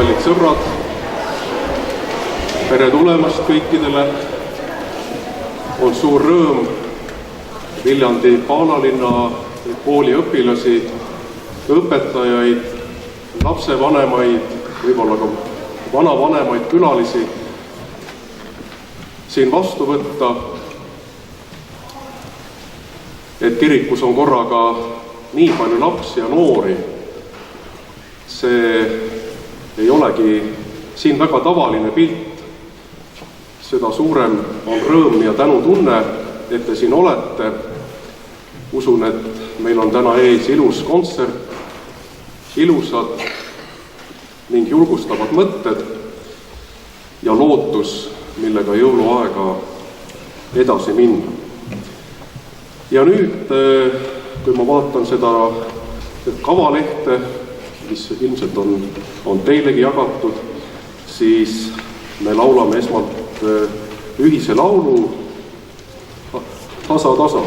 kallid sõbrad, tere tulemast kõikidele. On suur rõõm Viljandi Paalalinna kooli õpilasi, õpetajaid, lapsevanemaid, võib-olla ka vanavanemaid külalisi siin vastu võtta, et kirikus on korraga nii palju lapsi ja noori. See ei olegi siin väga tavaline pilt. Seda suurem on rõõm ja tänutunne, et te siin olete. Usun, et meil on täna ees ilus kontsert, ilusad ning julgustavad mõtted ja lootus, millega jõuluaega edasi minna. Ja nüüd, kui ma vaatan seda kavalehte, mis ilmselt on teilegi jagatud, siis me laulame esmalt ühise laulu Tasa, tasa.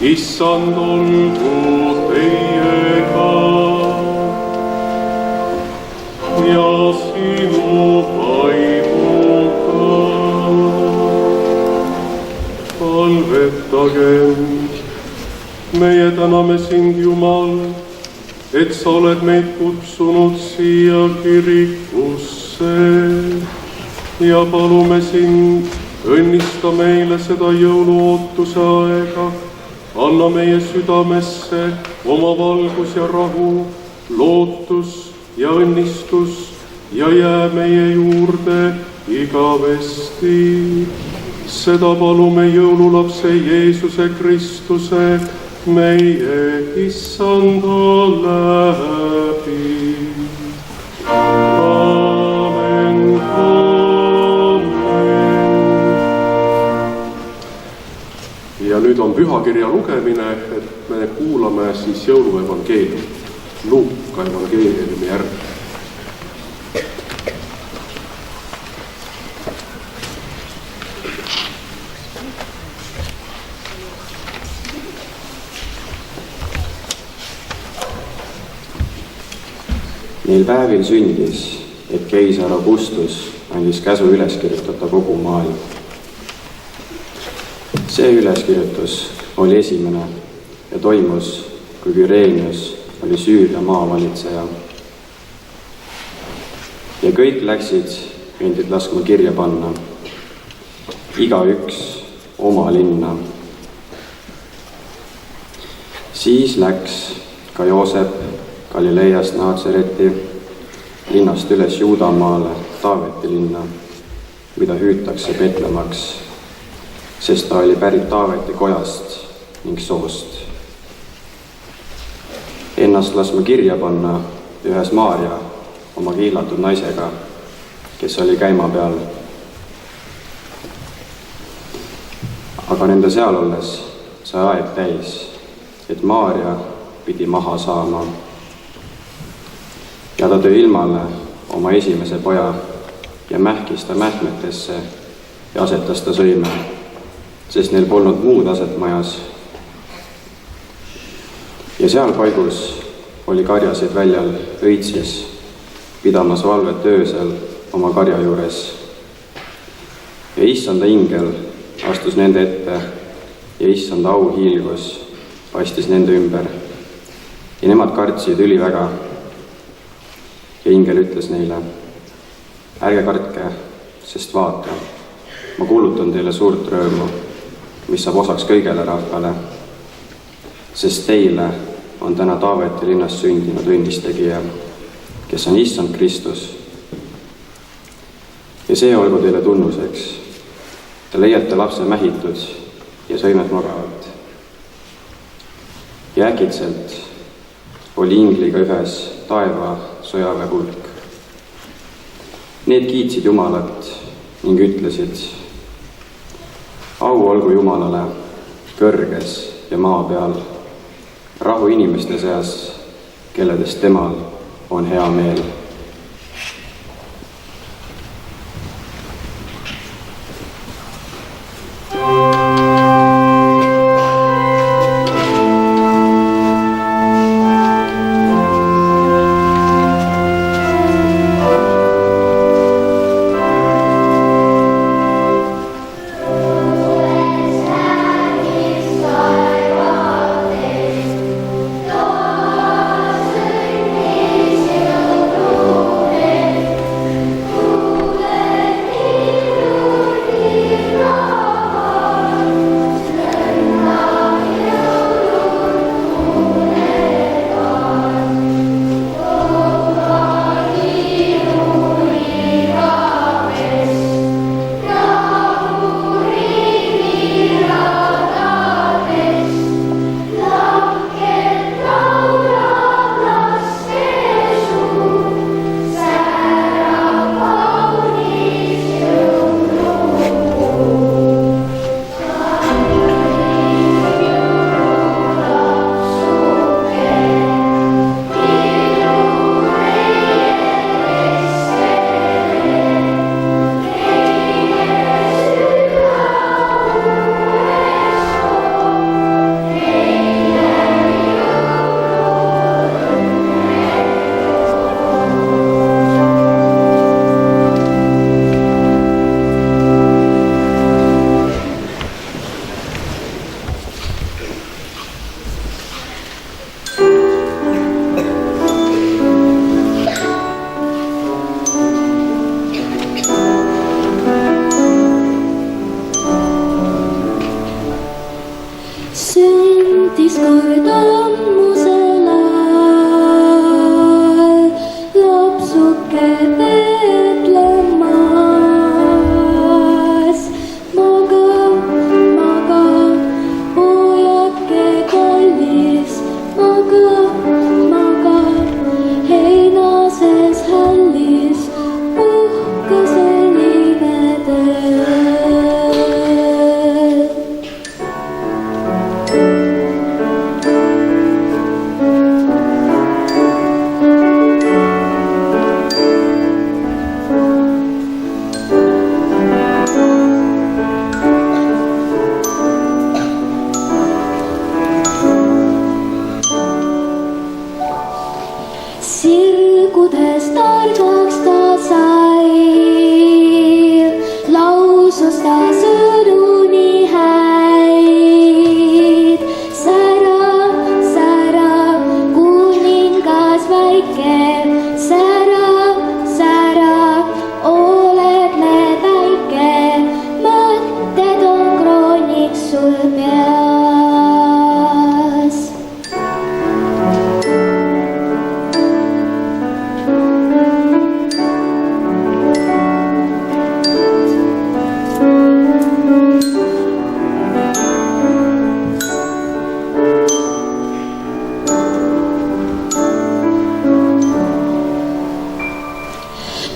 Issand olgu teiega ja sinu vaimuga. Palvetagem, meie täname sind, Jumal, et sa oled meid kutsunud siia kirikusse ja palume sind, õnnista meile seda jõuluootuse aega. Anna meie südamesse oma valgus ja rahu, lootus ja õnnistus ja jää meie juurde igavesti. Seda palume jõululapse Jeesuse Kristuse, meie Issanda läbi. Ja nüüd on pühakirja lugemine, et me kuulame siis jõuluevangeeliumi, Luuka evangeeliumi järgi. Neil päevil sündis, et keisar Augustus andis käsu üles kirjutada kogu maailma. see üleskirjutus oli esimene ja toimus, kui Küreenius oli Süüria maavalitseja. Ja kõik läksid endid laskma kirja panna, igaüks oma linna. Siis läks ka Joosep Galileiast Naatsareti linnast üles Juudamaale Taaveti linna, mida hüütakse Betlemaks, sest ta oli pärit Taaveti kojast ning soost. Ennast laskma kirja panna ühes Maarja oma kiilatud naisega, kes oli käima peal. Aga nende seal olles sai aeg täis, et Maarja pidi maha saama. Ja ta tõi ilmale oma esimese poja ja mähkis ta mähkmetesse ja asetas ta sõime, sest neil polnud muud aset majas. Ja seal paigus oli karjasid väljal õitsis, pidamas valvet öösel oma karja juures. Ja issanda ingel astus nende ette ja issanda au hiilgus paistis nende ümber. Ja nemad kartsid üliväga. Ja ingel ütles neile, ärge kartke, sest vaata, ma kuulutan teile suurt rõõmu, mis saab osaks kõigele rahvale, sest teile on täna Taaveti linnas sündinud õnnistegija, kes on issand Kristus. Ja see olgu teile tunnuseks. Te leiate lapse mähitud ja sõimed magavad. Ja äkitselt oli ingliga ühes taeva sõjaväe hulk. Need kiitsid Jumalat ning ütlesid, au olgu Jumalale kõrges ja maa peal, rahu inimeste seas, kelledest temal on hea meel.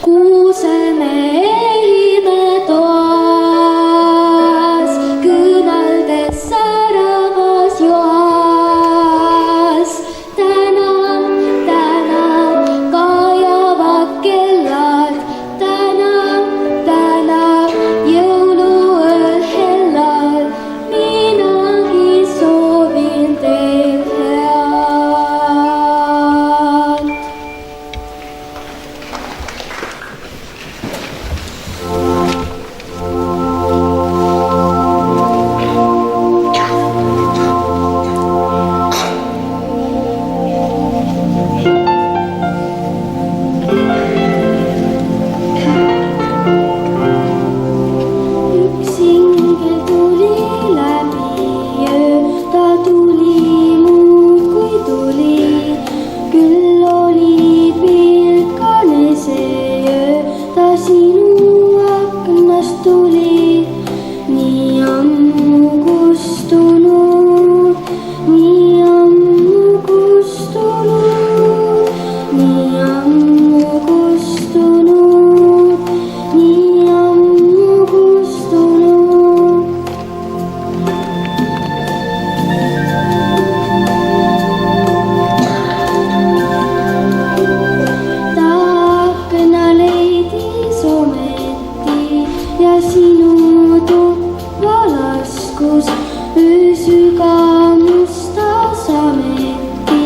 kuusemehime toas, kõneldes säravas joas. Täna kajavad kellad, täna jõuluööl hellal. Minagi soovin teil head. Üks ingel tuli läbi öö, ta tuli muudkui tuli. Küll oli pilkane see öö, ta sinu aknast tuli. Nii ammu kustunud, nii ammu kustunud, nii ammu kustunud, nii ammu kustunud. Ta akna leidis ometi ja sinu tuppa laskus. Öö sügamustas ameti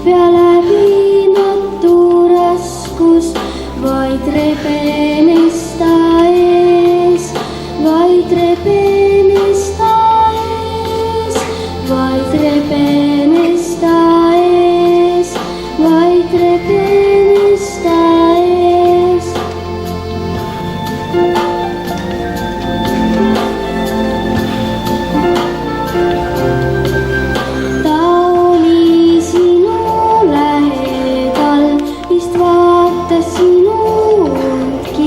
pea läbimatu raskus. Vaid rebenes ta ees, vaid rebenes ta ees, vaid rebenes ta ees, vaid rebenes ta ees. Ta oli sinu lähedal, vist vaatas sinu undki.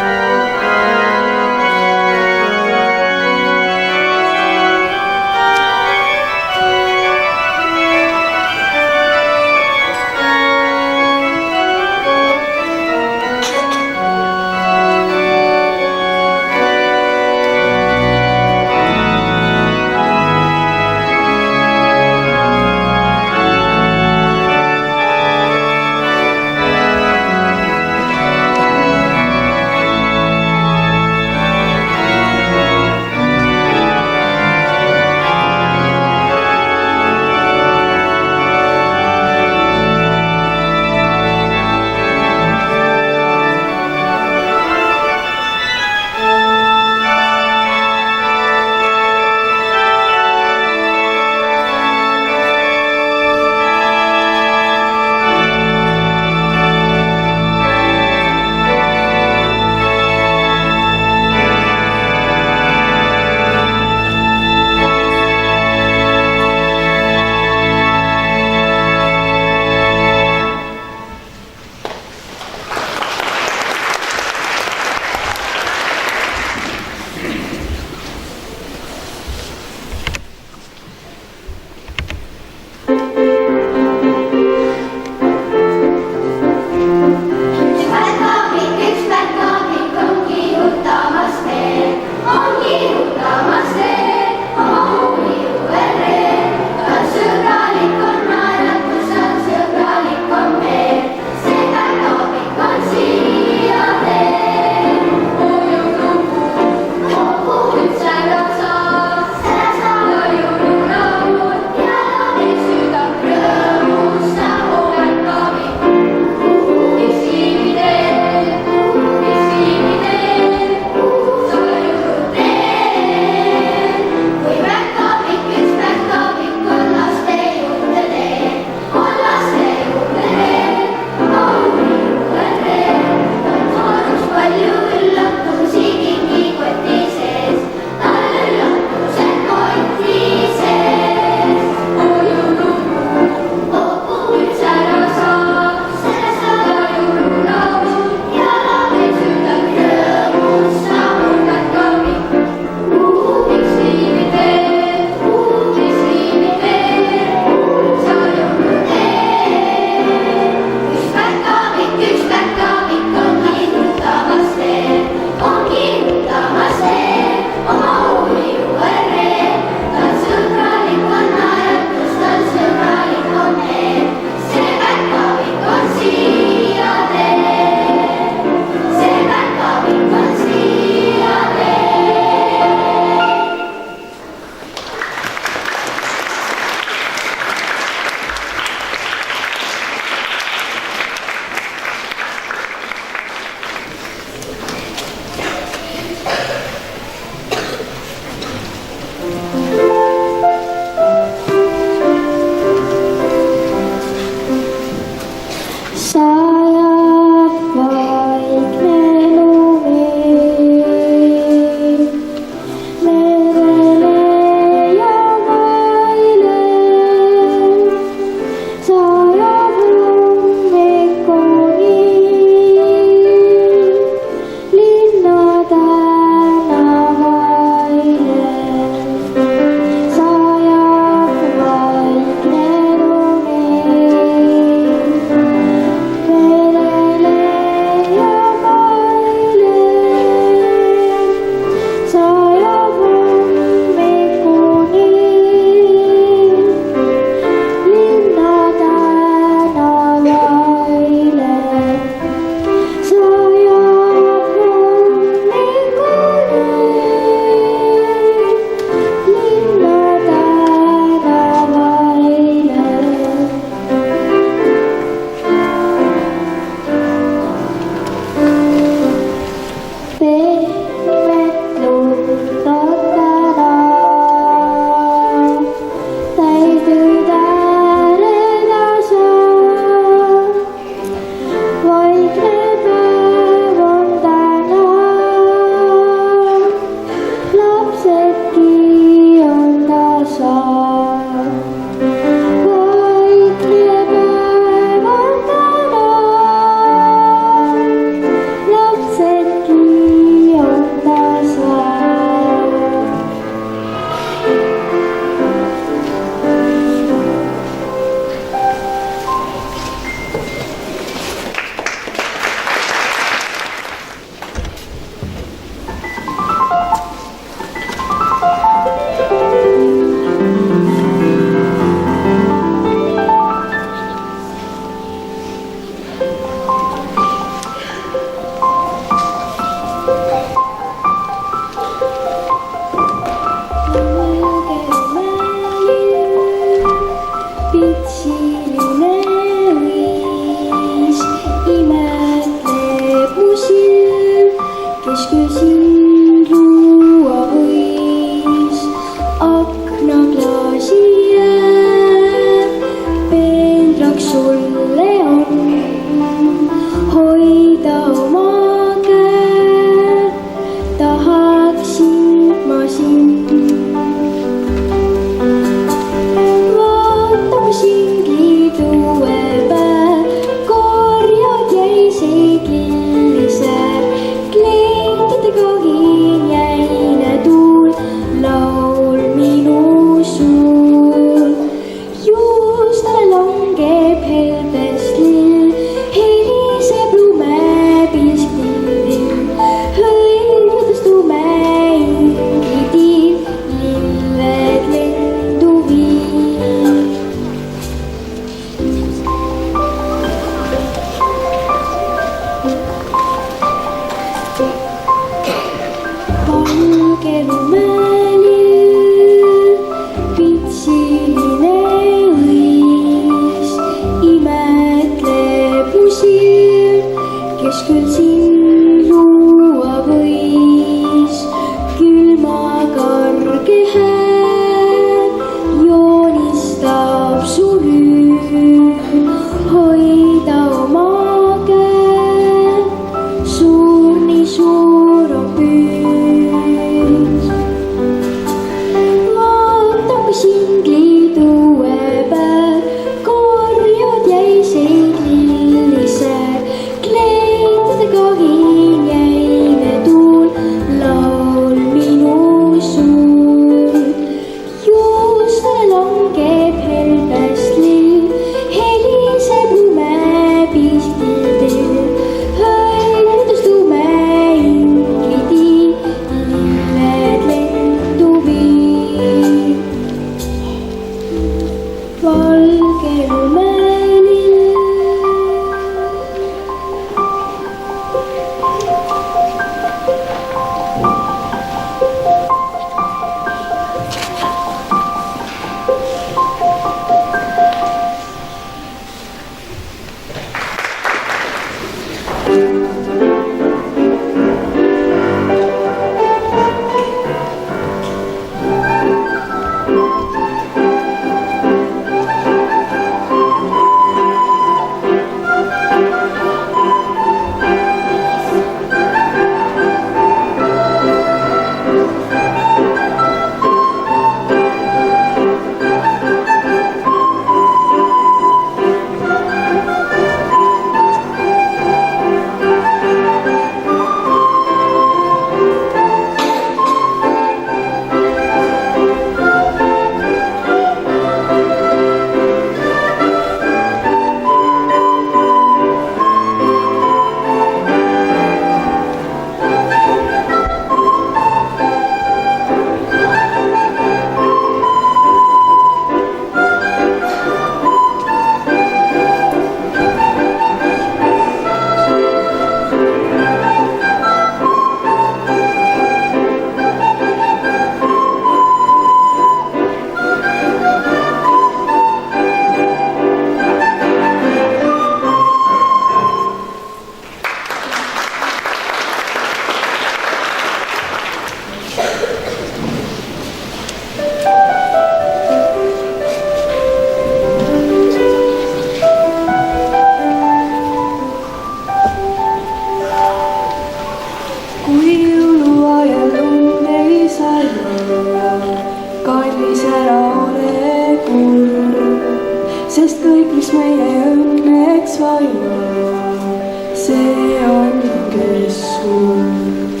sest kõik, mis meie õnneks vajab, see on keskkond.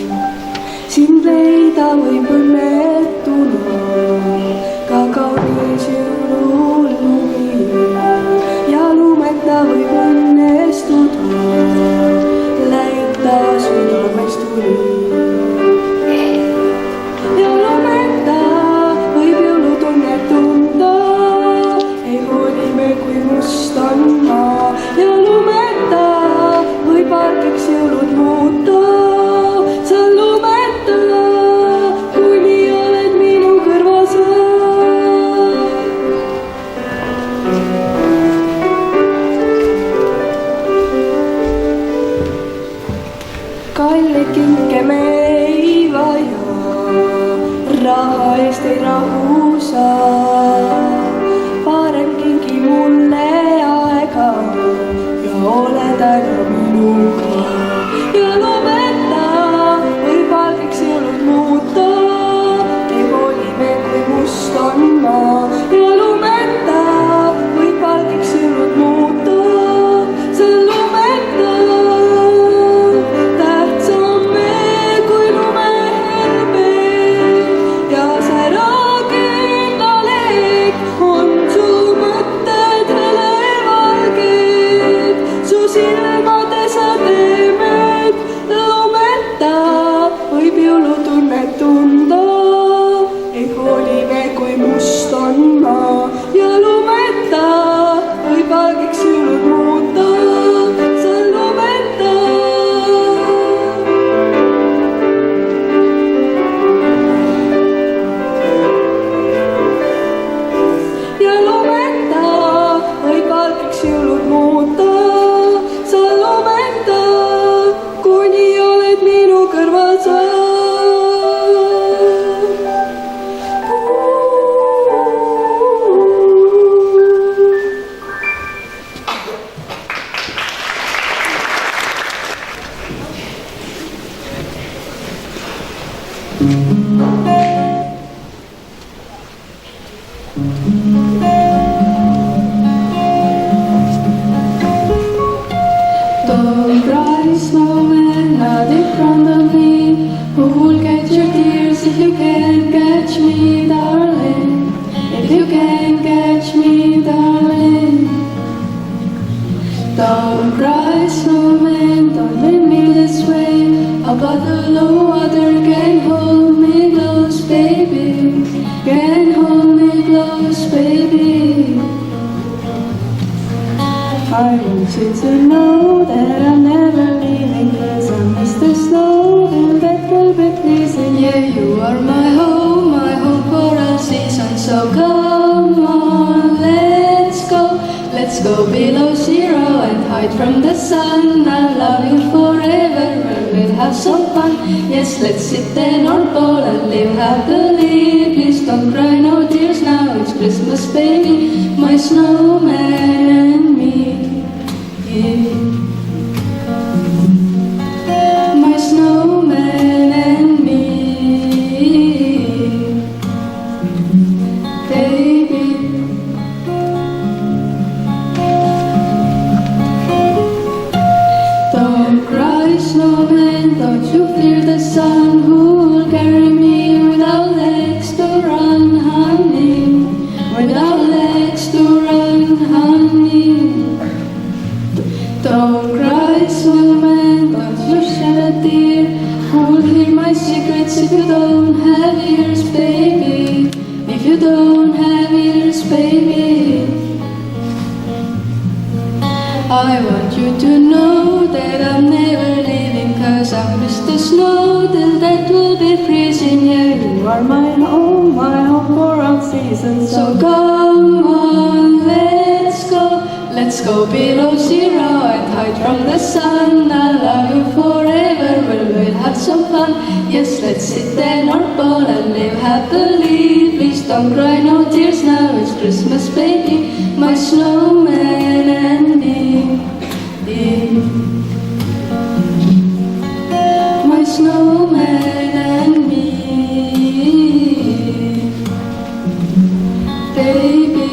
Sind leida võib õnnetuna ka kaunis jõulul lumi ja lumeta võib õnnestuda läita südamest tuli. Ja lumeta võib jõulutunnet tunda, ei hooli me, kui must on maa. Ja lumeta võib valgeks jõulud muuta, sa lumeta, kuni oled minu kõrval sa. Kalli kinke me ei vaja, raha eest ei rahu saa. Parem kingi mulle aega ja ole täna minuga. Ja lumeta võib valgeks jõulud muuta, ei hooli me, kui must on maa. Ja lumeta võib valgeks jõulud muuta, sa lumeta. Tähtsam veel kui lumehelbe ja särakindalek on su mõtted helevalged, su silmades sa teemed. Lumeta võib jõulutunnet tunda, ei hooli me, kui must on maa. Ja lumeta võib valgeks jõulud muuta, sa lumeta. Ja lumeta võib valgeks jõulud muuta, sa lumeta, kuni oled minu kõrval sa. Don't cry, snowman, not in front of me. Who'll catch your tears if you can't catch me, darling? If you can't catch me, darling. Don't cry, snowman, don't leave me this way. A bottle of water can hold me close, baby. Can hold me close, baby. I want you to know that I'm never leaving, 'cause I miss the snow and that will be pleasing. Yeah, you are my home for all seasons. So come on, let's go below zero and hide from the sun. I'll love you forever and we'll have some fun. Yes, let's sit there North Pole and live happily. Please don't cry, no tears now, it's Christmas, baby. My snowman and me. My snowman and me, baby. Don't cry, snowman, don't you fear the sun. Who'll carry me without legs to run, honey? Without legs to run, honey. Don't cry, snowman, don't you shed a tear. Who'll hear my secrets if you don't have ears, baby? If you don't have ears, baby. I want you to know that I'm never leaving, 'cause I miss the snow till that will be freezing. Yeah, you are my home for all seasons. So come on, let's go below zero and hide from the sun. I'll love you forever, we'll have some fun. Yes, let's sit there North Pole and live happily. Please don't cry, no tears now, it's Christmas, baby. My snowman and me. My snowman and me, baby.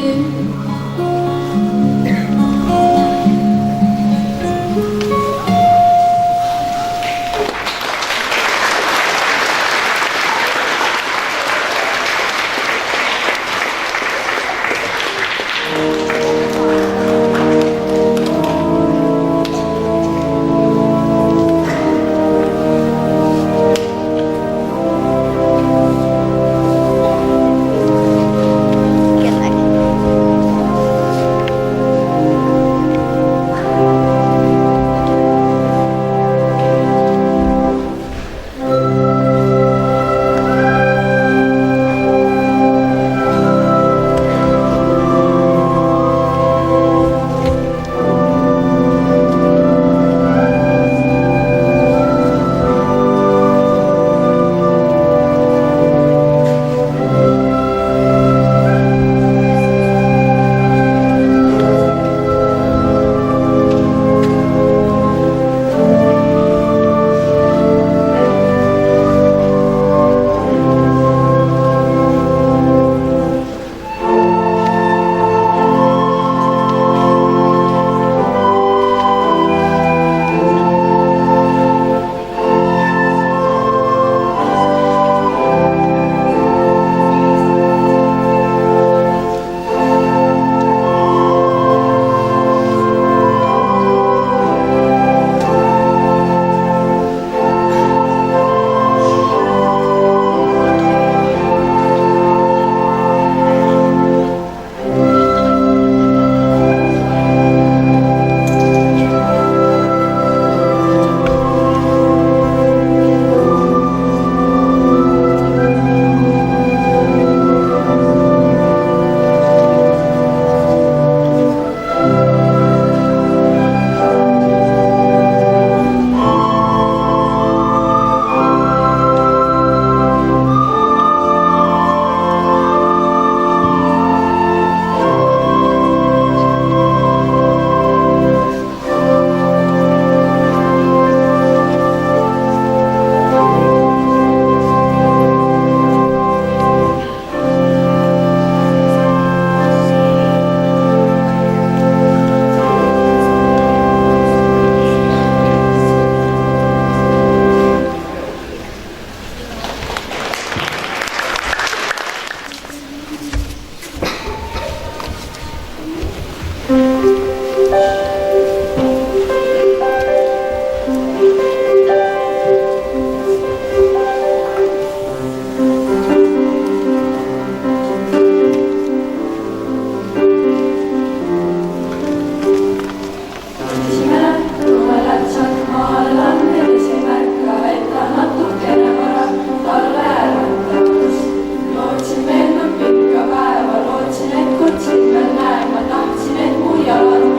Lootsin, et kutsin veel näe, ma tahtsin, et mu jalad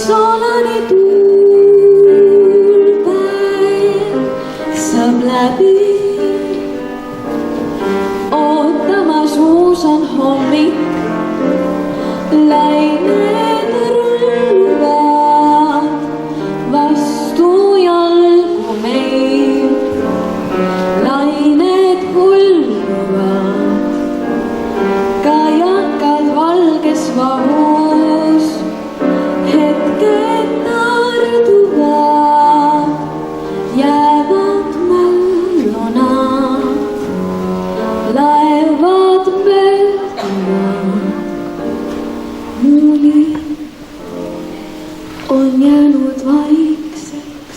soolani tuulpäev saab läbi. Ootamas uus on hommik, lained rulluvad vastu jalgu meil. Lained hulluvad, kajakad valges vahus, hetked narduvad, jäävad mälluna, laevad mööduvad. Muuli on jäänud vaikseks.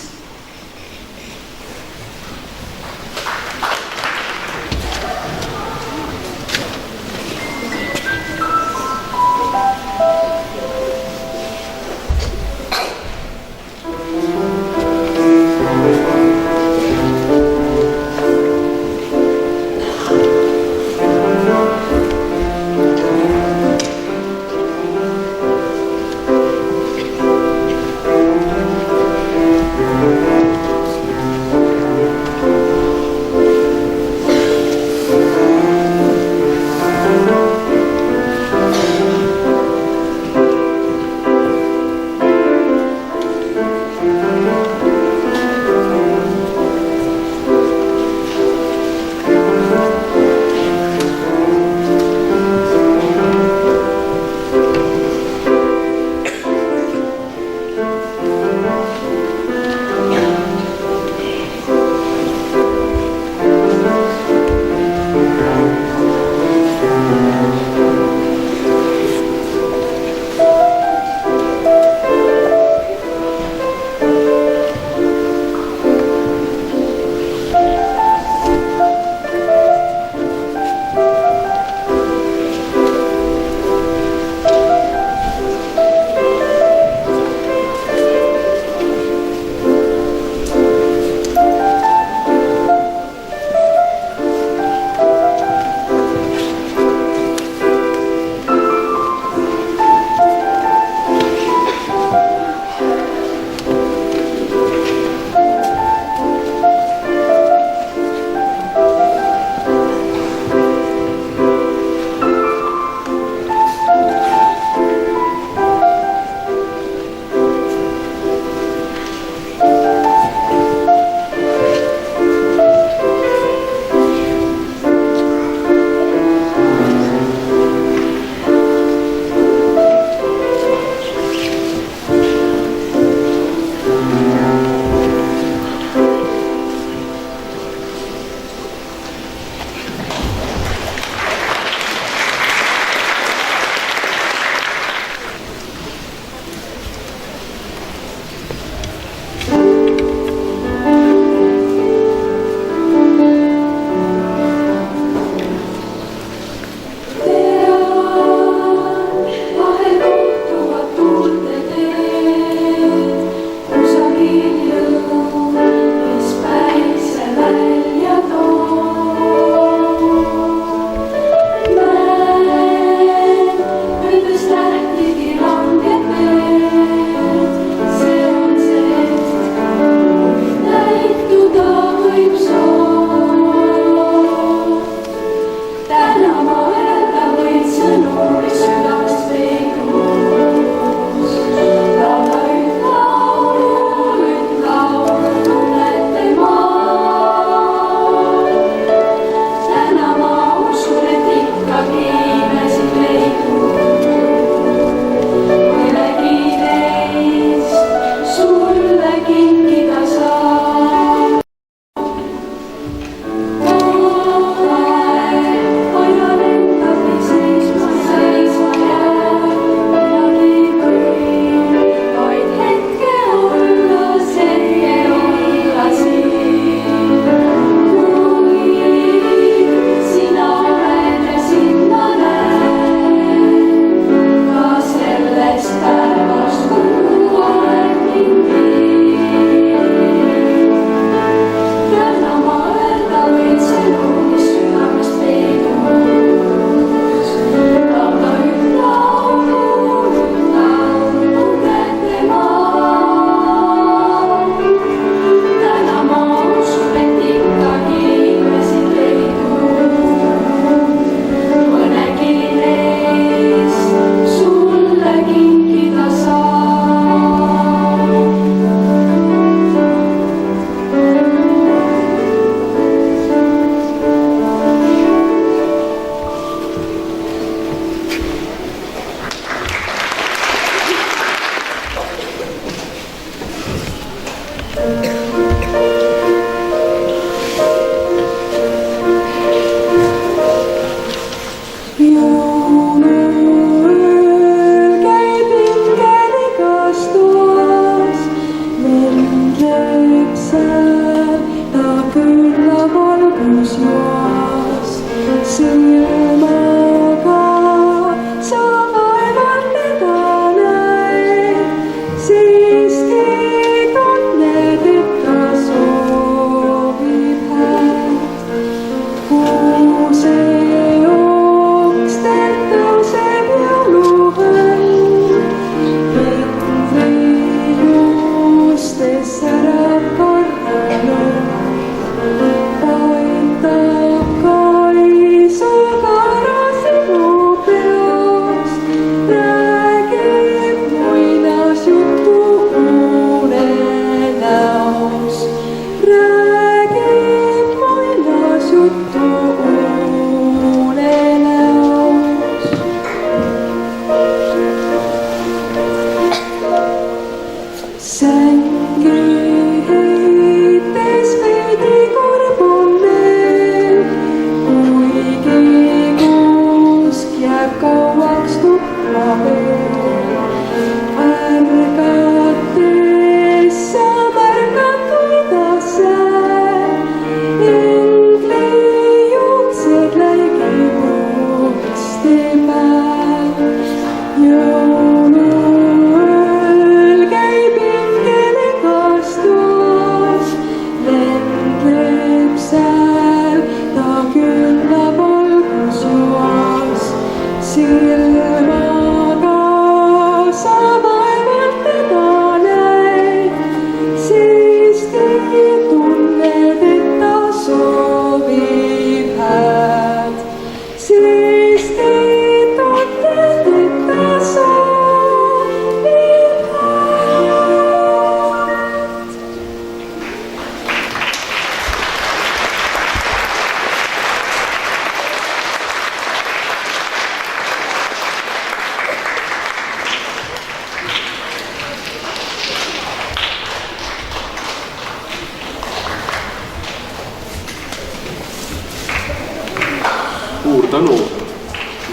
Suur tänu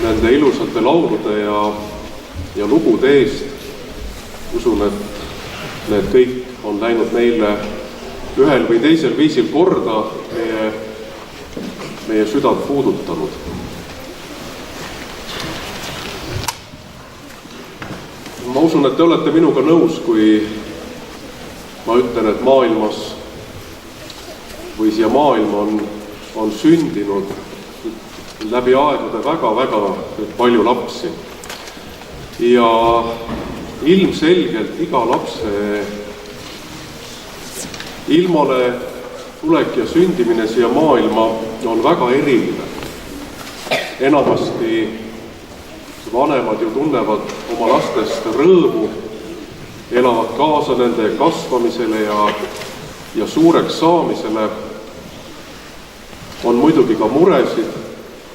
nende ilusate laulude ja lugude eest. Usun, et need kõik on läinud meile ühel või teisel viisil korda, meie südant puudutanud. Ma usun, et te olete minuga nõus, kui ma ütlen, et maailmas või siia maailma on sündinud läbi aegade väga-väga palju lapsi. Ja ilmselgelt iga lapse ilmale tulek ja sündimine siia maailma on väga eriline. Enamasti vanemad ju tunnevad oma lastest rõõmu, elavad kaasa nende kasvamisele ja suureks saamisele. On muidugi ka muresid,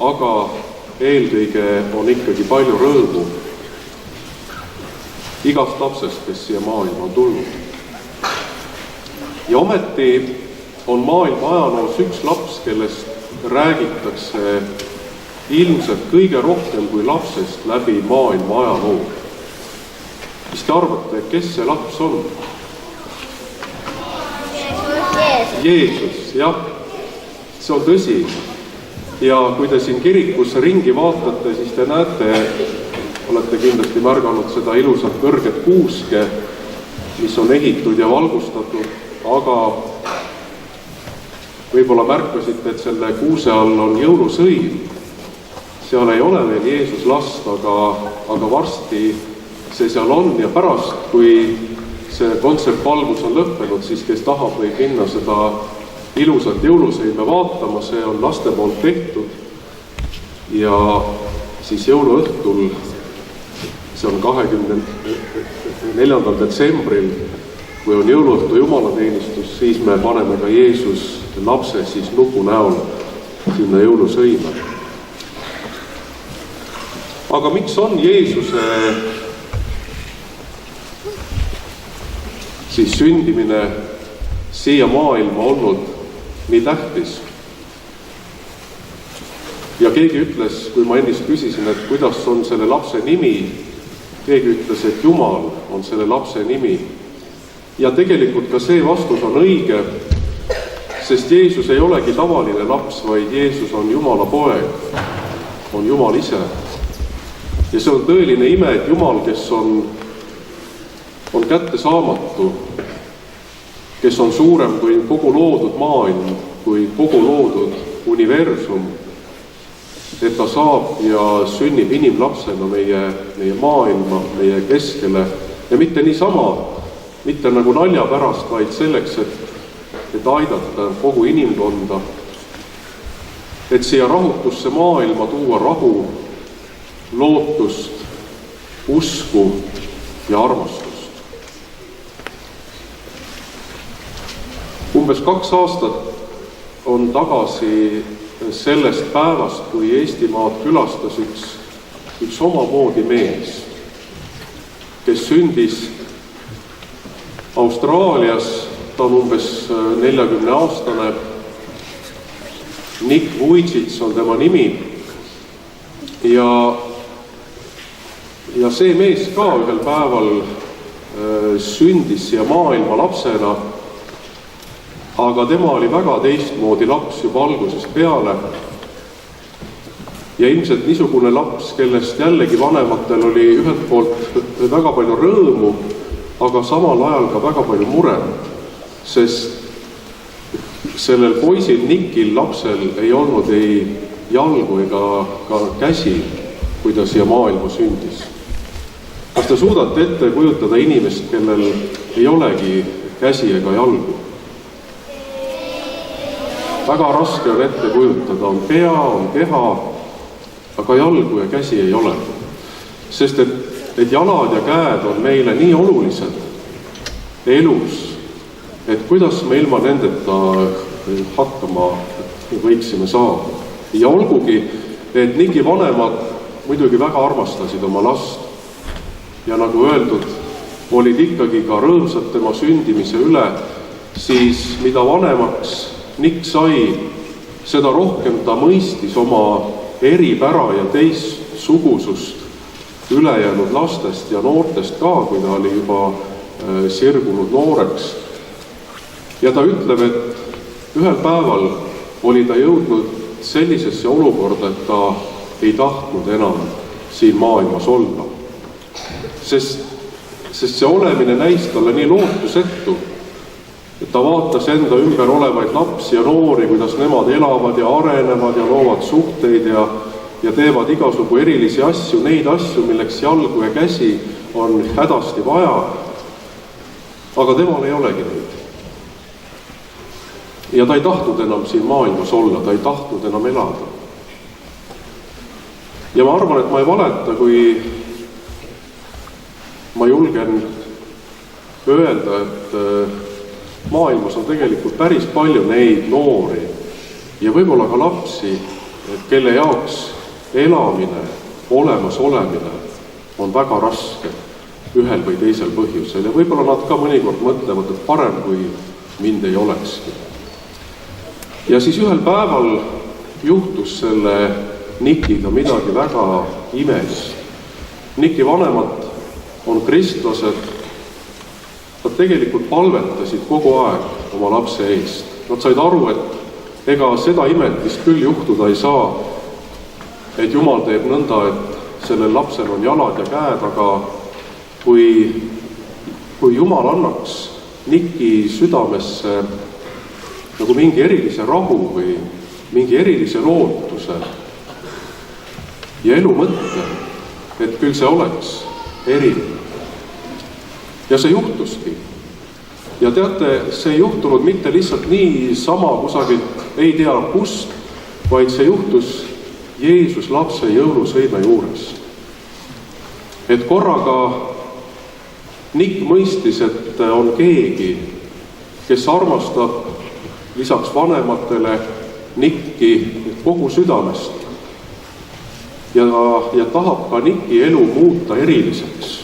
aga eelkõige on ikkagi palju rõõmu igast lapsest, kes siia maailma on tulnud. Ja ometi on maailma ajaloos üks laps, kellest räägitakse ilmselt kõige rohkem kui lapsest läbi maailma ajaloo. Mis te arvate, kes see laps on? Jeesus, jah, see on tõsi. Ja kui te siin kirikus ringi vaatate, siis te näete, olete kindlasti märganud seda ilusat kõrget kuuske, mis on ehitud ja valgustatud, aga võib-olla märkasite, et selle kuuse all on jõulusõim. Seal ei ole veel Jeesus last, aga varsti see seal on ja pärast, kui see kontsertvalgus on lõppenud, siis kes tahab, võib minna seda ilusat jõulusõime vaatama, see on laste poolt tehtud ja siis jõuluõhtul, see on 24. detsembril, kui on jõuluõhtu jumalateenistus, siis me paneme ka Jeesus lapse siis nupu näol sinna jõulusõime. Aga miks on Jeesuse siis sündimine siia maailma olnud nii tähtis. Ja keegi ütles, kui ma ennist küsisin, et kuidas on selle lapse nimi, keegi ütles, et Jumal on selle lapse nimi. Ja tegelikult ka see vastus on õige, sest Jeesus ei olegi tavaline laps, vaid Jeesus on Jumala poeg, on Jumal ise. Ja see on tõeline ime, et Jumal, kes on kättesaamatu, kes on suurem kui kogu loodud maailm, kui kogu loodud universum, et ta saab ja sünnib inimlapsena meie maailma, meie keskele ja mitte niisama, mitte nagu nalja pärast, vaid selleks, et aidata kogu inimkonda, et siia rahutusse maailma tuua rahu, lootust, usku ja armastust. Umbes 2 aastat on tagasi sellest päevast, kui Eestimaad külastas üks omamoodi mees, kes sündis Austraalias, ta on umbes 40-aastane, Nick Vujicic on tema nimi ja see mees ka ühel päeval sündis siia maailma lapsena, aga tema oli väga teistmoodi laps juba algusest peale ja ilmselt niisugune laps, kellest jällegi vanematel oli ühelt poolt väga palju rõõmu, aga samal ajal ka väga palju muret, sest sellel poisil Nickil lapsel ei olnud ei jalgu ega ka käsi, kui ta siia maailma sündis. Kas te suudate ette kujutada inimest, kellel ei olegi käsi ega jalgu? Väga raske on ette kujutada, on pea, on keha, aga jalgu ja käsi ei ole. Sest et jalad ja käed on meile nii olulised elus, et kuidas me ilma nendeta hakkama võiksime saada. Ja olgugi, et Niki vanemad muidugi väga armastasid oma last ja nagu öeldud, olid ikkagi ka rõõmsad tema sündimise üle, siis mida vanemaks Nick sai, seda rohkem ta mõistis oma eripära ja teistsugusust ülejäänud lastest ja noortest ka, kui ta oli juba sirgunud nooreks. Ja ta ütleb, et ühel päeval oli ta jõudnud sellisesse olukorda, et ta ei tahtnud enam siin maailmas olla. Sest see olemine näis talle nii lootusetu, et ta vaatas enda ümber olevaid lapsi ja noori, kuidas nemad elavad ja arenevad ja loovad suhteid ja teevad igasugu erilisi asju, neid asju, milleks jalgu ja käsi on hädasti vaja, aga temal ei olegi neid. Ja ta ei tahtnud enam siin maailmas olla, ta ei tahtnud enam elada. Ja ma arvan, et ma ei valeta, kui ma julgen öelda, et maailmas on tegelikult päris palju neid noori ja võib-olla ka lapsi, kelle jaoks elamine, olemas olemine on väga raske ühel või teisel põhjusel ja võib-olla nad ka mõnikord mõtlevad, et parem kui mind ei olekski. Ja siis ühel päeval juhtus selle Nikiga midagi väga imelist. Niki vanemad on kristlased. Nad tegelikult palvetasid kogu aeg oma lapse eest. Nad said aru, et ega seda imet vist küll juhtuda ei saa, et Jumal teeb nõnda, et sellel lapsel on jalad ja käed, aga kui Jumal annaks Niki südamesse nagu mingi erilise rahu või mingi erilise lootuse ja elu mõtte, et küll see oleks eriline. Ja see juhtuski. Ja teate, see ei juhtunud mitte lihtsalt nii sama kusagilt ei tea kust, vaid see juhtus Jeesus lapse jõulusõime juures. Et korraga Nick mõistis, et on keegi, kes armastab lisaks vanematele Nicki kogu südamest ja tahab ka Nicki elu muuta eriliseks.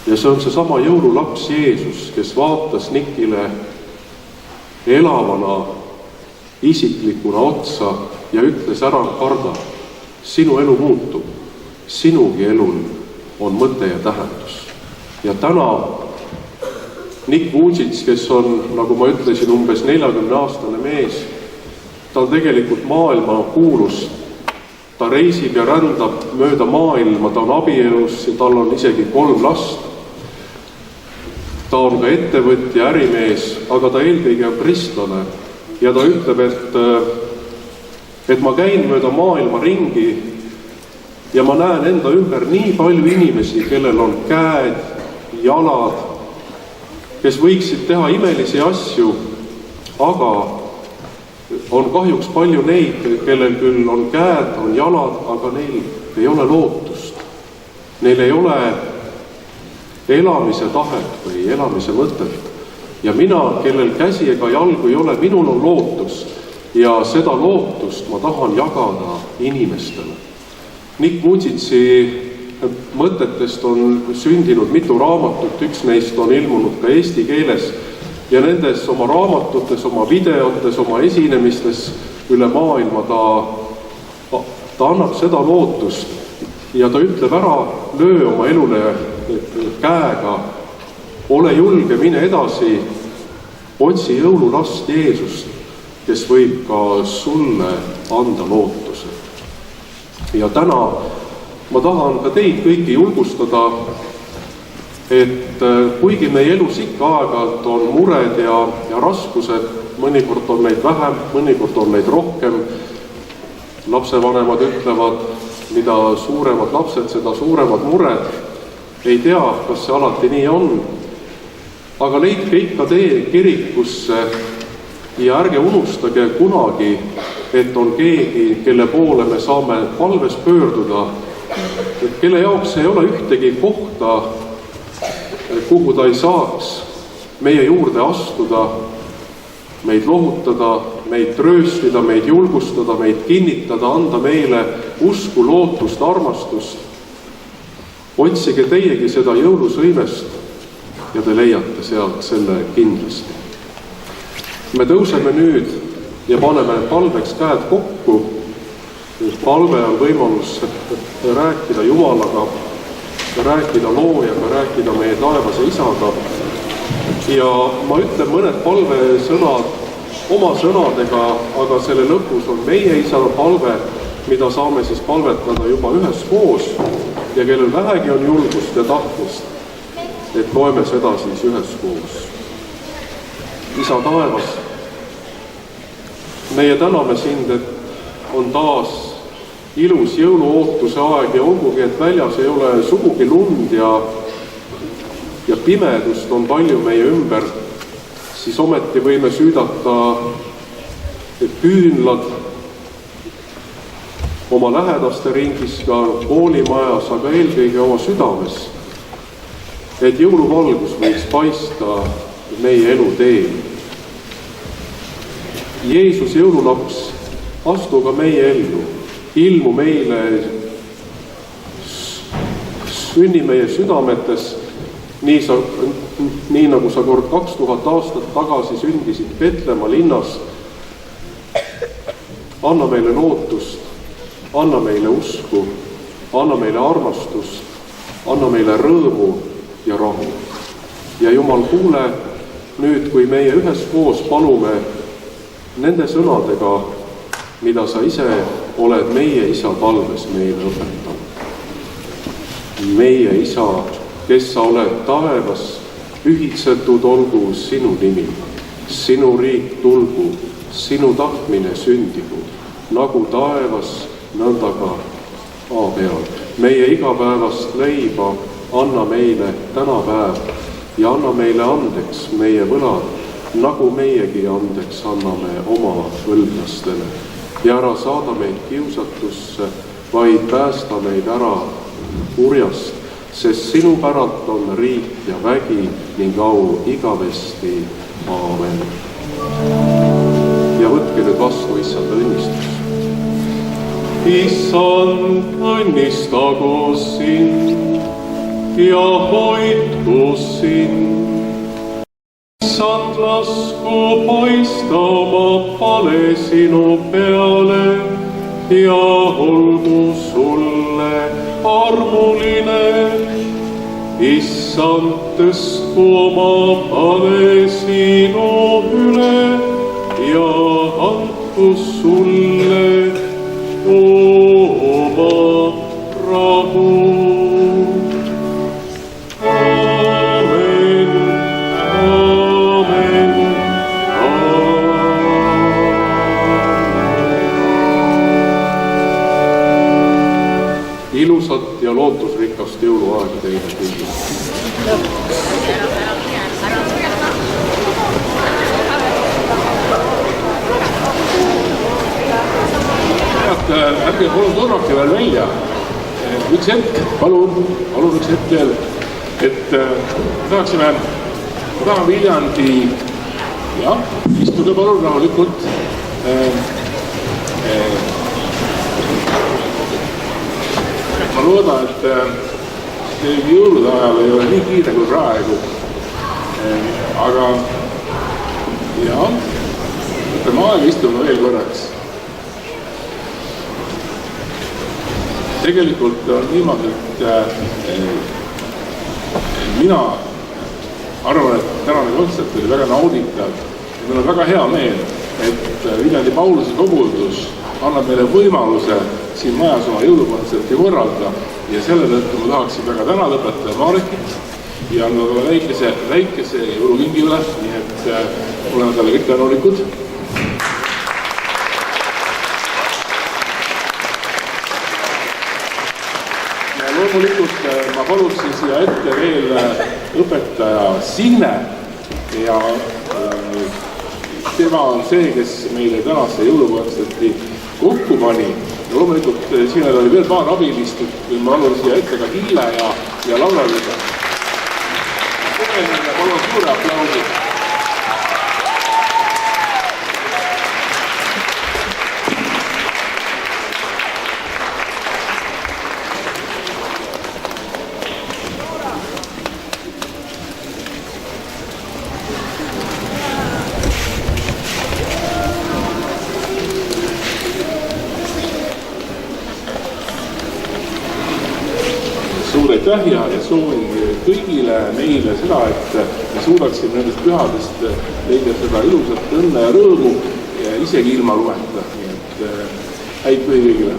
Ja see on seesama jõululaps Jeesus, kes vaatas Nickile elavana, isiklikuna otsa ja ütles, ära karda, sinu elu muutub, sinugi elul on mõte ja tähendus. Ja täna Nick Vujicic, kes on, nagu ma ütlesin, umbes 40-aastane mees, ta on tegelikult maailma kuulus. Ta reisib ja rändab mööda maailma, ta on abielus ja tal on isegi 3 last. Ta on ka ettevõtja, ärimees, aga ta eelkõige on kristlane. Ja ta ütleb, et ma käin mööda maailma ringi ja ma näen enda ümber nii palju inimesi, kellel on käed, jalad, kes võiksid teha imelisi asju, aga on kahjuks palju neid, kellel küll on käed, on jalad, aga neil ei ole lootust. Neil ei ole elamise tahet või elamise mõtet. Ja mina, kellel käsi ega jalgu ei ole, minul on lootus ja seda lootust ma tahan jagada inimestele. Nick Vujicici mõtetest on sündinud mitu raamatut, üks neist on ilmunud ka eesti keeles ja nendes oma raamatutes, oma videotes, oma esinemistes üle maailma ta annab seda lootust ja ta ütleb, ära löö oma elule käega, ole julge, mine edasi, otsi jõululast Jeesust, kes võib ka sulle anda lootuse. Ja täna ma tahan ka teid kõiki julgustada, et kuigi meie elus ikka aeg-ajalt on mured ja raskused, mõnikord on neid vähem, mõnikord on neid rohkem. Lapsevanemad ütlevad, mida suuremad lapsed, seda suuremad mured. Ei tea, kas see alati nii on, aga leidke ikka tee kirikusse ja ärge unustage kunagi, et on keegi, kelle poole me saame palves pöörduda, kelle jaoks ei ole ühtegi kohta, kuhu ta ei saaks meie juurde astuda, meid lohutada, meid trööstida, meid julgustada, meid kinnitada, anda meile usku, lootust, armastust. Otsige teiegi seda jõulusõimest ja te leiate sealt selle kindlasti. Me tõuseme nüüd ja paneme palveks käed kokku. Palve on võimalus rääkida Jumalaga, rääkida loojaga, rääkida meie taevase isaga. Ja ma ütlen mõned palvesõnad oma sõnadega, aga selle lõpus on meie isa palve, mida saame siis palvetada juba üheskoos ja kellel vähegi on julgust ja tahtmist, et loeme seda siis üheskoos. Isa taevas, meie täname sind, et on taas ilus jõuluootuse aeg ja olgugi, et väljas ei ole sugugi lund ja pimedust on palju meie ümber, siis ometi võime süüdata küünlad oma lähedaste ringis, ka koolimajas, aga eelkõige oma südames, et jõuluvalgus võiks paista meie elu teel. Jeesus, jõululaps, astu ka meie ellu, ilmu meile, sünni meie südametes, nii nagu sa kord 2000 aastat tagasi sündisid Petlemma linnas. Anna meile lootust, anna meile usku, anna meile armastust, anna meile rõõmu ja rahu. Ja Jumal, kuule nüüd, kui meie üheskoos palume nende sõnadega, mida sa ise oled meie isa palves meile õpetanud. Meie isa, kes sa oled taevas, pühitsetud olgu sinu nimi, sinu riik tulgu, sinu tahtmine sündigu, nagu taevas, nõnda ka maa peal. Meie igapäevast leiba anna meile täna päev ja anna meile andeks meie võlad, nagu meiegi andeks anname oma võlglastele. Ja ära saada meid kiusatusse, vaid päästa meid ära kurjast, sest sinu päralt on riik ja vägi ning au igavesti. Aamen. Ja võtke nüüd vastu issanda õnnistus. Issand, õnnistagu sind ja hoidku sind. issand, lasku paista oma pale sinu peale ja olgu sulle armuline. Issand, tõstku oma pale sinu üle ja andku sulle oma rahu. Amen, amen, amen. Ilusat ja lootusrikast jõuluaega teile kõigile. Ärge palun torrake veel välja. Üks hetk, palun üks hetk veel. Et ma tahan Viljandi, jah, istuge palun rahulikult. Ma loodan, et teil jõulude ajal ei ole nii kiire kui praegu. Aga jah, võtame aega, istume veel korraks. Tegelikult on niimoodi, et mina arvan, et tänane kontsert oli väga nauditav ja meil on väga hea meel, et Viljandi Pauluse kogudus annab meile võimaluse siin majas oma jõulukontserti korralda ja selle tõttu ma tahaksin väga tänada õpetaja Marekit ja anda talle väikese jõulukingi üle, nii et oleme talle kõik tänulikud. Loomulikult ma paluksin siia ette veel õpetaja Signe ja tema on see, kes meile tänase jõulukontserti kokku pani. Ja loomulikult Signel oli veel paar abilist, kui ma palun siia ette ka Hille ja Laura-Liisa. Palun suure aplausi. Ja soovin kõigile meile seda, et me suudaksime nendest pühadest leida seda ilusat õnne ja rõõmu ja isegi ilma lumeta. Nii et häid pühi kõigile.